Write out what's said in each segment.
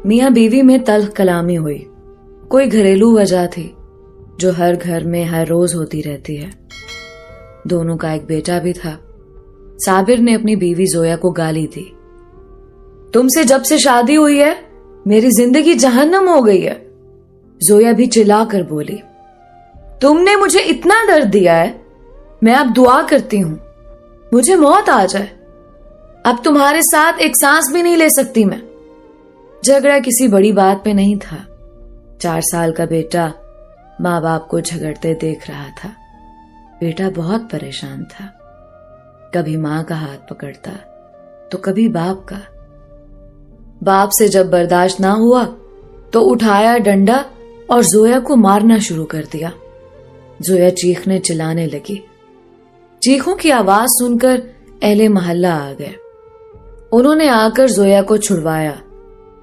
मियाँ बीवी में तल्ख कलामी हुई। कोई घरेलू वजह थी जो हर घर में हर रोज होती रहती है। दोनों का एक बेटा भी था। साबिर ने अपनी बीवी जोया को गाली दी। तुमसे जब से शादी हुई है मेरी जिंदगी जहन्नम हो गई है। जोया भी चिल्ला कर बोली, तुमने मुझे इतना दर्द दिया है, मैं अब दुआ करती हूं मुझे मौत आ जाए। अब तुम्हारे साथ एक सांस भी नहीं ले सकती मैं। झगड़ा किसी बड़ी बात पे नहीं था। 4 साल का बेटा माँ बाप को झगड़ते देख रहा था। बेटा बहुत परेशान था। कभी माँ का हाथ पकड़ता तो कभी बाप का। बाप से जब बर्दाश्त ना हुआ तो उठाया डंडा और जोया को मारना शुरू कर दिया। जोया चीखने चिल्लाने लगी। चीखों की आवाज सुनकर अहले मोहल्ला आ गए। उन्होंने आकर जोया को छुड़वाया।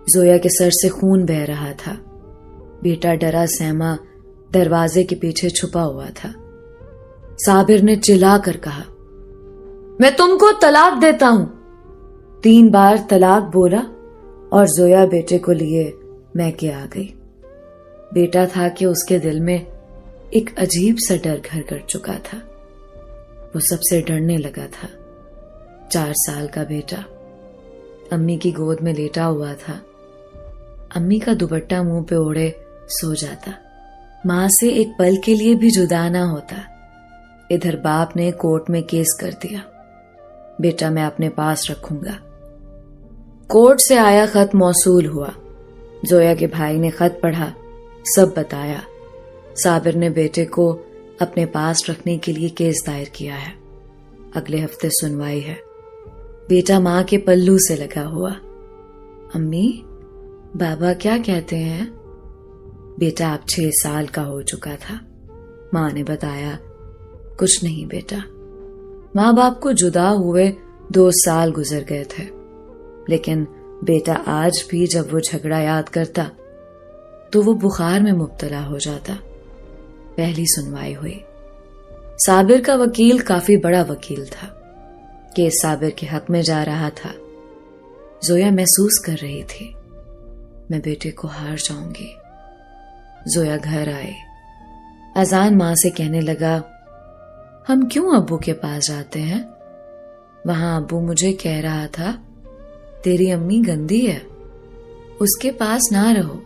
जोया के सर से खून बह रहा था। बेटा डरा सहमा दरवाजे के पीछे छुपा हुआ था। साबिर ने चिल्ला कर कहा, मैं तुमको तलाक देता हूं। 3 बार तलाक बोला और जोया बेटे को लिए मैके आ गई। बेटा था कि उसके दिल में एक अजीब सा डर घर कर चुका था। वो सबसे डरने लगा था। 4 साल का बेटा अम्मी की गोद में लेटा हुआ था। अम्मी का दुपट्टा मुंह पे ओढ़े सो जाता। मां से एक पल के लिए भी जुदा ना होता। इधर बाप ने कोर्ट में केस कर दिया, बेटा मैं अपने पास रखूंगा। कोर्ट से आया खत मौसूल हुआ। जोया के भाई ने खत पढ़ा, सब बताया। साबिर ने बेटे को अपने पास रखने के लिए केस दायर किया है। अगले हफ्ते सुनवाई है। बेटा मां के पल्लू से लगा हुआ। अम्मी बाबा क्या कहते हैं? बेटा अब 6 साल का हो चुका था। मां ने बताया, कुछ नहीं बेटा। माँ बाप को जुदा हुए 2 साल गुजर गए थे, लेकिन बेटा आज भी जब वो झगड़ा याद करता तो वो बुखार में मुब्तला हो जाता। पहली सुनवाई हुई। साबिर का वकील काफी बड़ा वकील था। केस साबिर के हक में जा रहा था। जोया महसूस कर रही थी, मैं बेटे को हार जाऊंगी। जोया घर आए। अजान मां से कहने लगा, हम क्यों अब्बू के पास जाते हैं? वहां अब्बू मुझे कह रहा था तेरी अम्मी गंदी है, उसके पास ना रहो।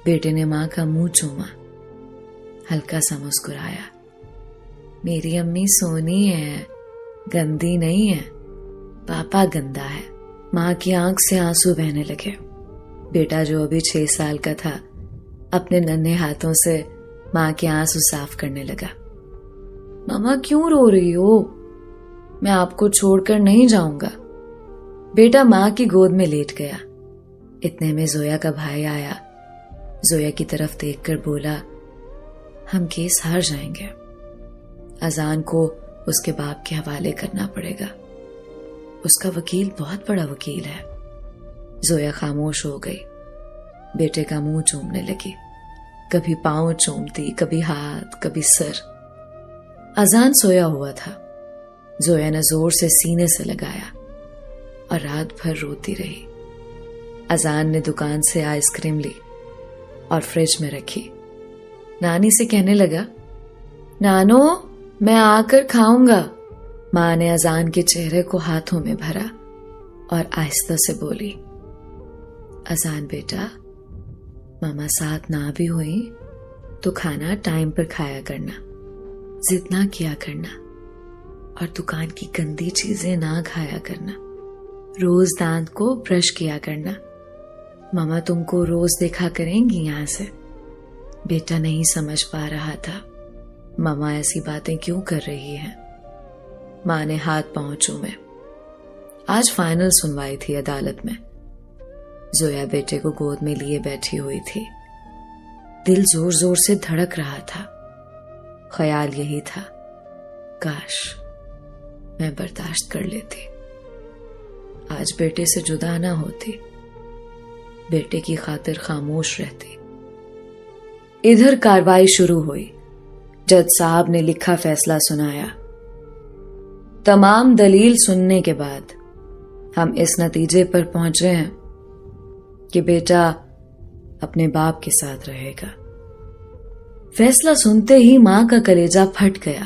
बेटे ने मां का मुंह चूमा, हल्का सा मुस्कुराया। मेरी अम्मी सोनी है, गंदी नहीं है, पापा गंदा है। मां की आंख से आंसू बहने लगे। बेटा जो अभी 6 साल का था अपने नन्हे हाथों से मां के आंसू साफ करने लगा। मामा क्यों रो रही हो? मैं आपको छोड़कर नहीं जाऊंगा। बेटा मां की गोद में लेट गया। इतने में जोया का भाई आया। जोया की तरफ देखकर बोला, हम केस हार जाएंगे। अजान को उसके बाप के हवाले करना पड़ेगा। उसका वकील बहुत बड़ा वकील है। जोया खामोश हो गई। बेटे का मुंह चूमने लगी। कभी पांव चूमती, कभी हाथ, कभी सर। अजान सोया हुआ था। जोया ने जोर से सीने से लगाया और रात भर रोती रही। अजान ने दुकान से आइसक्रीम ली और फ्रिज में रखी। नानी से कहने लगा, नानो मैं आकर खाऊंगा। मां ने अजान के चेहरे को हाथों में भरा और आहिस्ता से बोली, अजान बेटा, मामा साथ ना भी हुई तो खाना टाइम पर खाया करना, जिद ना किया करना और दुकान की गंदी चीजें ना खाया करना। रोज दांत को ब्रश किया करना। मामा तुमको रोज देखा करेंगी यहां से। बेटा नहीं समझ पा रहा था मामा ऐसी बातें क्यों कर रही है। मां ने हाथ पांव चूमे। आज फाइनल सुनवाई थी अदालत में। जोया बेटे को गोद में लिए बैठी हुई थी। दिल जोर जोर से धड़क रहा था। ख्याल यही था, काश मैं बर्दाश्त कर लेती, आज बेटे से जुदा ना होती, बेटे की खातिर खामोश रहती। इधर कार्रवाई शुरू हुई। जज साहब ने लिखा फैसला सुनाया। तमाम दलील सुनने के बाद हम इस नतीजे पर पहुंच रहे हैं کہ بیٹا اپنے باپ کے ساتھ رہے گا۔ فیصلہ سنتے ہی ماں کا کلیجہ پھٹ گیا۔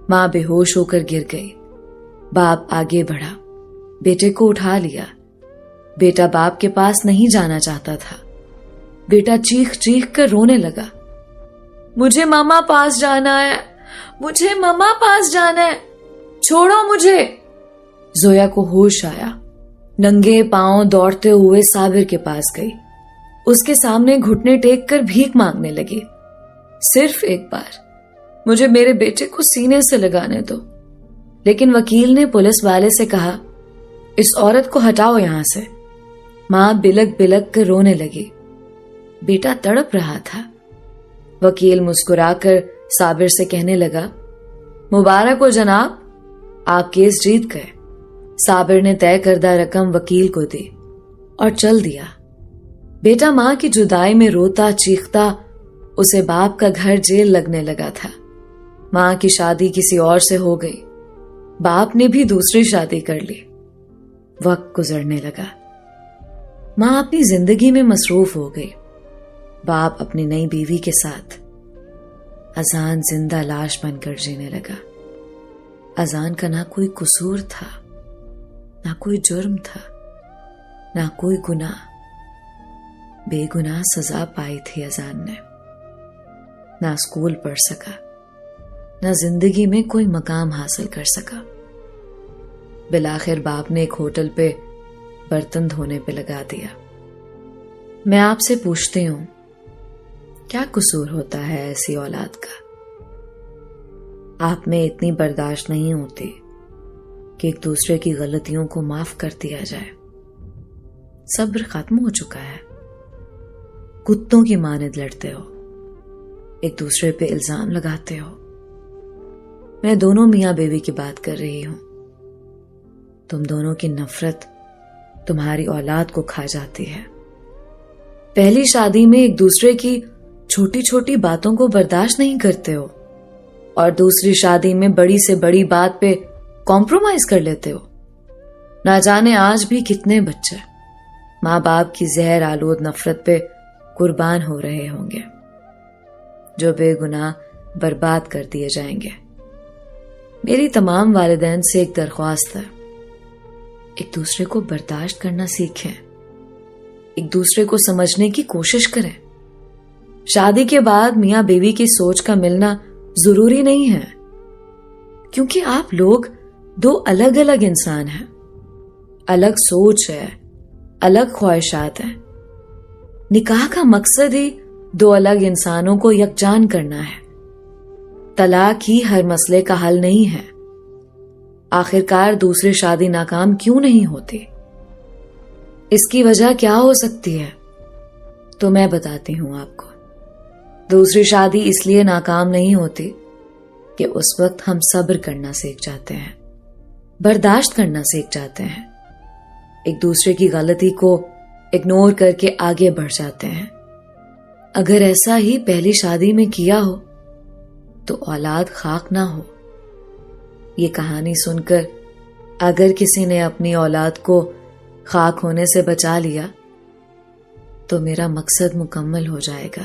ماں بے ہوش ہو کر گر گئی۔ باپ آگے بڑھا، بیٹے کو اٹھا لیا۔ بیٹا باپ کے پاس نہیں جانا چاہتا تھا۔ بیٹا چیخ چیخ کر رونے لگا، مجھے ماما پاس جانا ہے، مجھے ماما پاس جانا ہے، چھوڑو مجھے۔ زویا کو ہوش آیا، ننگے پاؤں دوڑتے ہوئے صابر کے پاس گئی۔ اس کے سامنے گھٹنے ٹیک کر بھیک مانگنے لگی، صرف ایک بار مجھے میرے بیٹے کو سینے سے لگانے دو۔ لیکن وکیل نے پولیس والے سے کہا، اس عورت کو ہٹاؤ یہاں سے۔ ماں بلک بلک کر رونے لگی۔ بیٹا تڑپ رہا تھا۔ وکیل مسکرا کر صابر سے کہنے لگا، مبارک ہو جناب، آپ کیس جیت گئے۔ صابر نے طے کردہ رقم وکیل کو دی اور چل دیا۔ بیٹا ماں کی جدائی میں روتا چیختا، اسے باپ کا گھر جیل لگنے لگا تھا۔ ماں کی شادی کسی اور سے ہو گئی، باپ نے بھی دوسری شادی کر لی۔ وقت گزرنے لگا، ماں اپنی زندگی میں مصروف ہو گئی، باپ اپنی نئی بیوی کے ساتھ۔ اذان زندہ لاش بن کر جینے لگا۔ اذان کا نہ کوئی قصور تھا، نہ کوئی جرم تھا، نہ کوئی گناہ۔ بے گناہ سزا پائی تھی اذان نے۔ نہ اسکول پڑھ سکا، نہ زندگی میں کوئی مقام حاصل کر سکا۔ بالآخر باپ نے ایک ہوٹل پہ برتن دھونے پہ لگا دیا۔ میں آپ سے پوچھتی ہوں، کیا قصور ہوتا ہے ایسی اولاد کا؟ آپ میں اتنی برداشت نہیں ہوتی کہ ایک دوسرے کی غلطیوں کو معاف کر دیا جائے۔ صبر ختم ہو چکا ہے، کتوں کی مانند لڑتے ہو، ایک دوسرے پہ الزام لگاتے ہو۔ میں دونوں میاں بیوی کی بات کر رہی ہوں۔ تم دونوں کی نفرت تمہاری اولاد کو کھا جاتی ہے۔ پہلی شادی میں ایک دوسرے کی چھوٹی چھوٹی باتوں کو برداشت نہیں کرتے ہو، اور دوسری شادی میں بڑی سے بڑی بات پہ کمپرومائز کر لیتے ہو۔ نہ جانے آج بھی کتنے بچے ماں باپ کی زہر آلود نفرت پہ قربان ہو رہے ہوں گے، جو بے گناہ برباد کر دیے جائیں گے۔ میری تمام والدین سے ایک درخواست ہے، ایک دوسرے کو برداشت کرنا سیکھیں، ایک دوسرے کو سمجھنے کی کوشش کریں۔ شادی کے بعد میاں بیوی کی سوچ کا ملنا ضروری نہیں ہے، کیونکہ آپ لوگ دو الگ الگ انسان ہیں، الگ سوچ ہے، الگ خواہشات ہیں۔ نکاح کا مقصد ہی دو الگ انسانوں کو یکجان کرنا ہے۔ طلاق ہی ہر مسئلے کا حل نہیں ہے۔ آخرکار دوسری شادی ناکام کیوں نہیں ہوتی؟ اس کی وجہ کیا ہو سکتی ہے؟ تو میں بتاتی ہوں آپ کو۔ دوسری شادی اس لیے ناکام نہیں ہوتی کہ اس وقت ہم صبر کرنا سیکھ جاتے ہیں، برداشت کرنا سیکھ جاتے ہیں، ایک دوسرے کی غلطی کو اگنور کر کے آگے بڑھ جاتے ہیں۔ اگر ایسا ہی پہلی شادی میں کیا ہو تو اولاد خاک نہ ہو۔ یہ کہانی سن کر اگر کسی نے اپنی اولاد کو خاک ہونے سے بچا لیا تو میرا مقصد مکمل ہو جائے گا۔